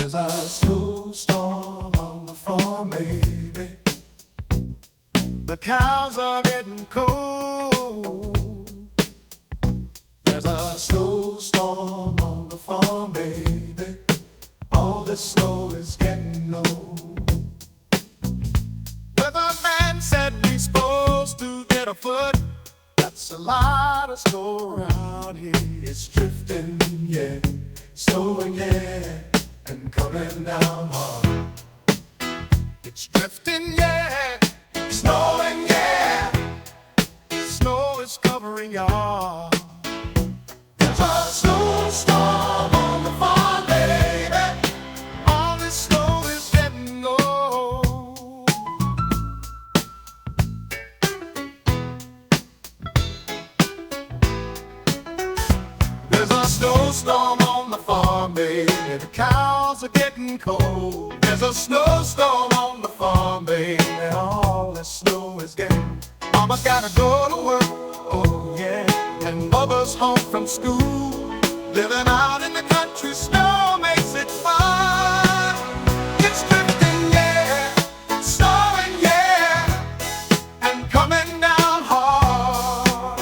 There's a snowstorm on the farm, baby. The cows are getting cold. There's a snowstorm on the farm, baby. All this snow is getting old. Weatherman said we're supposed to get a foot. That's a lot of snow around here. It's drifting, yeah, snowing, yeah, and coming down hard. It's drifting, yeah, snowing, yeah. Snow is covering y'all. There's a snowstorm on the farm, baby. All this snow is getting old. There's a snowstorm on the farm, baby. The cows are getting cold. There's a snowstorm on the farm, baby. All the snow is getting. Mama's gotta go to work, oh yeah. And Bubba's home from school. Living out in the country, snow makes it fun. It's drifting, yeah, snowing, yeah, and coming down hard.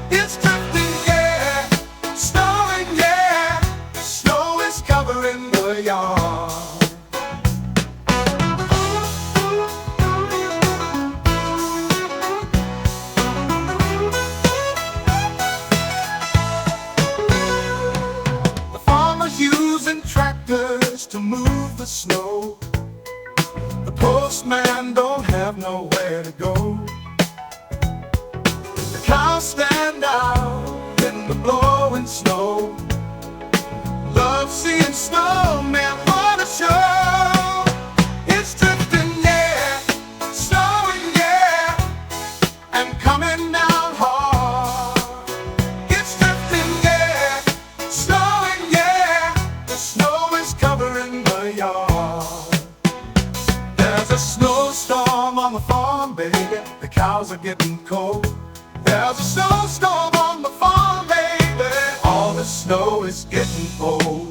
It's drifting, yeah, snowing, yeah. Snow is covering the yard. The farmers using tractors to move the snow. The postman don't have nowhere to go. The cows stand out in the blowing snow. Love seeing snowmen on a show. It's drifting, yeah, snowing, yeah, and coming down hard. It's drifting, yeah, snowing, yeah. The snow is covering the yard. There's a snowstorm on the farm, baby. The cows are getting cold. There's a snowstorm on the farm, baby. All the snow is getting old.